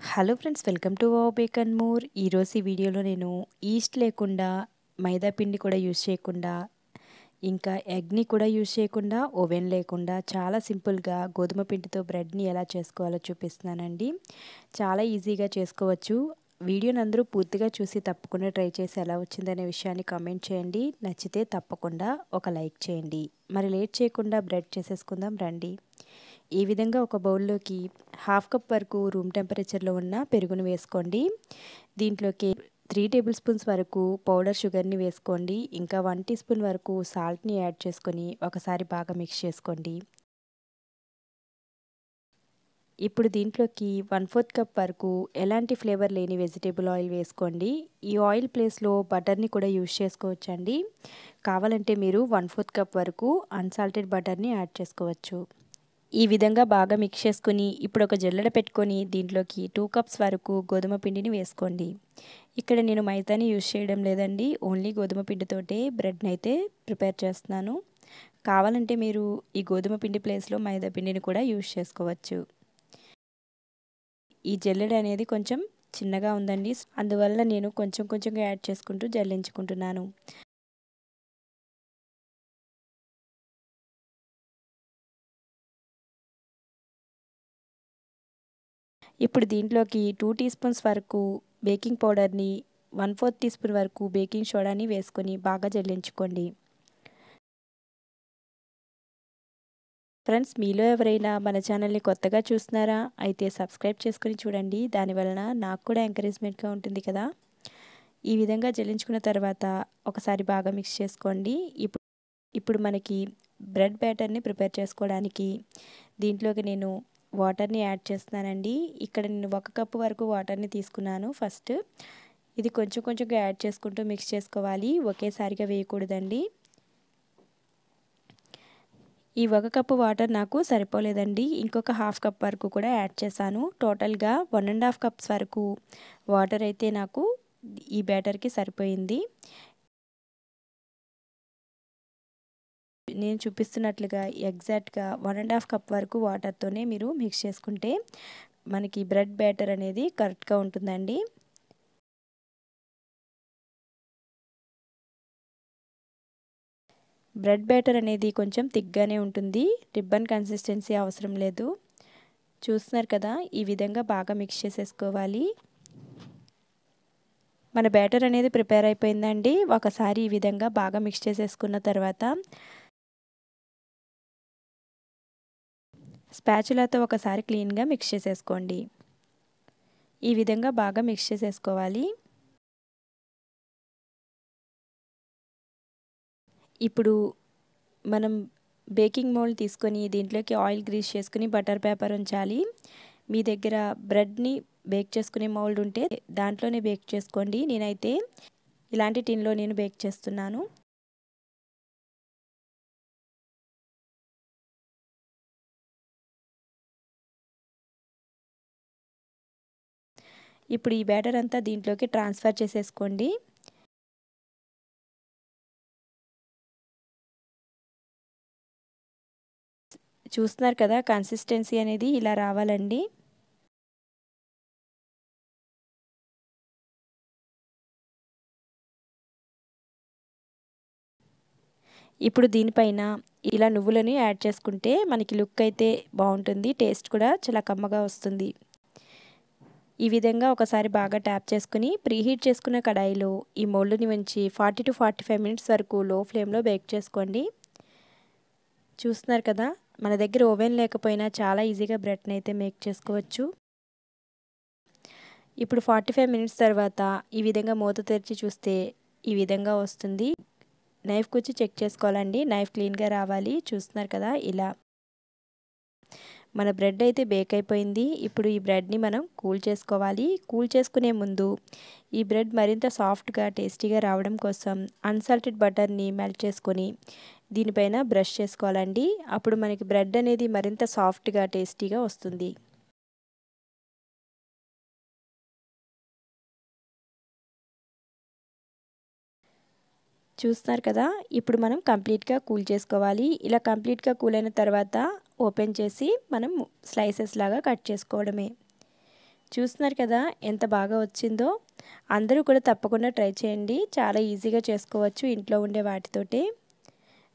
Hello friends, welcome to wow bake and more. ఈరోజు ఈ వీడియోలో నేను ఈస్ట్ లేకుండా, మైదా పిండి కూడా యూస్ చేయకుండా, ఇంకా ఎగ్ని కూడా యూస్ చేయకుండా, ఓవెన్ లేకుండా చాలా సింపుల్గా గోధుమ పిండితో బ్రెడ్ని ఎలా చేసుకోవాలో చూపిస్తున్నానండి. చాలా ఈజీగా చేసుకోవచ్చు. వీడియోని అందరూ పూర్తిగా చూసి తప్పకుండా ట్రై చేసి ఎలా వచ్చిందనే విషయాన్ని కామెంట్ చేయండి. నచ్చితే తప్పకుండా ఒక లైక్ చేయండి. మరి లేట్ చేయకుండా బ్రెడ్ చేసేసుకుందాం రండి. ఈ విధంగా ఒక బౌల్లోకి హాఫ్ కప్ వరకు రూమ్ టెంపరేచర్లో ఉన్న పెరుగును వేసుకోండి. దీంట్లోకి 3 టేబుల్ స్పూన్స్ వరకు పౌడర్ షుగర్ని వేసుకోండి. ఇంకా 1 టీ స్పూన్ వరకు సాల్ట్ని యాడ్ చేసుకొని ఒకసారి బాగా మిక్స్ చేసుకోండి. ఇప్పుడు దీంట్లోకి 1/4 కప్ వరకు ఎలాంటి ఫ్లేవర్ లేని వెజిటేబుల్ ఆయిల్ వేసుకోండి. ఈ ఆయిల్ ప్లేస్లో బటర్ని కూడా యూస్ చేసుకోవచ్చండి. కావాలంటే మీరు 1/4 కప్ వరకు అన్సాల్టెడ్ బటర్ని యాడ్ చేసుకోవచ్చు. ఈ విధంగా బాగా మిక్స్ చేసుకుని ఇప్పుడు ఒక జల్లెడ పెట్టుకొని దీంట్లోకి 2 కప్స్ వరకు గోధుమ పిండిని వేసుకోండి. ఇక్కడ నేను మైదాని యూస్ చేయడం లేదండి. ఓన్లీ గోధుమ పిండితోటే బ్రెడ్ని అయితే ప్రిపేర్ చేస్తున్నాను. కావాలంటే మీరు ఈ గోధుమ పిండి ప్లేస్లో మైదా పిండిని కూడా యూస్ చేసుకోవచ్చు. ఈ జల్లెడ అనేది కొంచెం చిన్నగా ఉందండి. అందువల్ల నేను కొంచెం కొంచెంగా యాడ్ చేసుకుంటూ జల్లించుకుంటున్నాను. ఇప్పుడు దీంట్లోకి 2 టీ స్పూన్స్ వరకు బేకింగ్ పౌడర్ని, 1/4 టీ స్పూన్ వరకు బేకింగ్ సోడాని వేసుకొని బాగా జల్లించుకోండి. ఫ్రెండ్స్, మీలో ఎవరైనా మన ఛానల్ని కొత్తగా చూస్తున్నారా? అయితే సబ్స్క్రైబ్ చేసుకొని చూడండి. దానివలన నాకు కూడా ఎంకరేజ్మెంట్గా ఉంటుంది కదా. ఈ విధంగా జల్లించుకున్న తర్వాత ఒకసారి బాగా మిక్స్ చేసుకోండి. ఇప్పుడు మనకి బ్రెడ్ బ్యాటర్ని ప్రిపేర్ చేసుకోవడానికి దీంట్లోకి నేను వాటర్ని యాడ్ చేస్తున్నానండి. ఇక్కడ నేను 1 కప్పు వరకు వాటర్ని తీసుకున్నాను. ఫస్ట్ ఇది కొంచెం కొంచెంగా యాడ్ చేసుకుంటూ మిక్స్ చేసుకోవాలి. ఒకేసారిగా వేయకూడదండి. ఈ 1 కప్పు వాటర్ నాకు సరిపోలేదండి. ఇంకొక హాఫ్ కప్ వరకు కూడా యాడ్ చేశాను. టోటల్గా 1.5 కప్స్ వరకు వాటర్ అయితే నాకు ఈ బ్యాటర్కి సరిపోయింది. నేను చూపిస్తున్నట్లుగా ఎగ్జాక్ట్గా 1.5 కప్ వరకు వాటర్తోనే మీరు మిక్స్ చేసుకుంటే మనకి బ్రెడ్ బ్యాటర్ అనేది కరెక్ట్గా ఉంటుందండి. బ్రెడ్ బ్యాటర్ అనేది కొంచెం థిక్గానే ఉంటుంది. రిబ్బన్ కన్సిస్టెన్సీ అవసరం లేదు. చూస్తున్నారు కదా, ఈ విధంగా బాగా మిక్స్ చేసేసుకోవాలి. మన బ్యాటర్ అనేది ప్రిపేర్ అయిపోయిందండి. ఒకసారి ఈ విధంగా బాగా మిక్స్ చేసేసుకున్న తర్వాత స్పాచులాతో ఒకసారి క్లీన్గా మిక్స్ చేసేసుకోండి. ఈ విధంగా బాగా మిక్స్ చేసేసుకోవాలి. ఇప్పుడు మనం బేకింగ్ మోల్డ్ తీసుకొని దీంట్లోకి ఆయిల్ గ్రీస్ చేసుకుని బటర్ పేపర్ ఉంచాలి. మీ దగ్గర బ్రెడ్ని బేక్ చేసుకునే మోల్డ్ ఉంటే దాంట్లోనే బేక్ చేసుకోండి. నేనైతే ఇలాంటి టిన్లో నేను బేక్ చేస్తున్నాను. ఇప్పుడు ఈ బ్యాటర్ అంతా దీంట్లోకి ట్రాన్స్ఫర్ చేసేసుకోండి. చూస్తున్నారు కదా, కన్సిస్టెన్సీ అనేది ఇలా రావాలండి. ఇప్పుడు దీనిపైన ఇలా నువ్వులని యాడ్ చేసుకుంటే మనకి లుక్ అయితే బాగుంటుంది. టేస్ట్ కూడా చాలా కమ్మగా వస్తుంది. ఈ విధంగా ఒకసారి బాగా ట్యాప్ చేసుకుని ప్రీహీట్ చేసుకున్న కడాయిలో ఈ మోల్డ్ని ఉంచి 40 to 45 మినిట్స్ వరకు లో ఫ్లేమ్లో బేక్ చేసుకోండి. చూస్తున్నారు కదా, మన దగ్గర ఓవెన్ లేకపోయినా చాలా ఈజీగా బ్రెడ్ని అయితే మేక్ చేసుకోవచ్చు. ఇప్పుడు 45 మినిట్స్ తర్వాత ఈ విధంగా మూత తెరిచి చూస్తే ఈ విధంగా వస్తుంది. నైఫ్కి వచ్చి చెక్ చేసుకోవాలండి. నైఫ్ క్లీన్గా రావాలి. చూస్తున్నారు కదా, ఇలా మన బ్రెడ్ అయితే బేక్ అయిపోయింది. ఇప్పుడు ఈ బ్రెడ్ని మనం కూల్ చేసుకోవాలి. కూల్ చేసుకునే ముందు ఈ బ్రెడ్ మరింత సాఫ్ట్గా టేస్టీగా రావడం కోసం అన్సాల్టెడ్ బటర్ని మెల్ట్ చేసుకొని దీనిపైన బ్రష్ చేసుకోవాలండి. అప్పుడు మనకి బ్రెడ్ అనేది మరింత సాఫ్ట్గా టేస్టీగా వస్తుంది. చూస్తున్నారు కదా, ఇప్పుడు మనం కంప్లీట్గా కూల్ చేసుకోవాలి. ఇలా కంప్లీట్గా కూల్ అయిన తర్వాత ఓపెన్ చేసి మనం స్లైసెస్ లాగా కట్ చేసుకోవడమే. చూస్తున్నారు కదా ఎంత బాగా వచ్చిందో. అందరూ కూడా తప్పకుండా ట్రై చేయండి. చాలా ఈజీగా చేసుకోవచ్చు ఇంట్లో ఉండే వాటితోటే.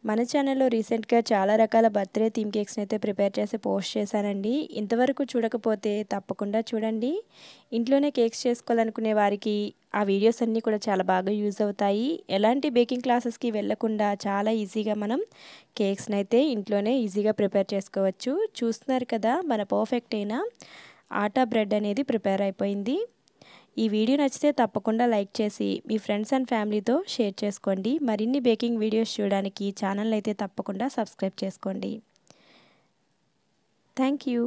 మన ఛానల్లో రీసెంట్గా చాలా రకాల బర్త్డే థీమ్ కేక్స్ని అయితే ప్రిపేర్ చేసి పోస్ట్ చేశానండి. ఇంతవరకు చూడకపోతే తప్పకుండా చూడండి. ఇంట్లోనే కేక్స్ చేసుకోవాలనుకునే వారికి ఆ వీడియోస్ అన్నీ కూడా చాలా బాగా యూజ్ అవుతాయి. ఎలాంటి బేకింగ్ క్లాసెస్కి వెళ్ళకుండా చాలా ఈజీగా మనం కేక్స్ని అయితే ఇంట్లోనే ఈజీగా ప్రిపేర్ చేసుకోవచ్చు. చూస్తున్నారు కదా మన పర్ఫెక్ట్ అయిన ఆటా బ్రెడ్ అనేది ప్రిపేర్ అయిపోయింది. ఈ వీడియో నచ్చితే తప్పకుండా లైక్ చేసి మీ ఫ్రెండ్స్ అండ్ ఫ్యామిలీతో షేర్ చేసుకోండి. మరిన్ని బేకింగ్ వీడియోస్ చూడడానికి ఛానల్ అయితే తప్పకుండా సబ్స్క్రైబ్ చేసుకోండి. Thank you.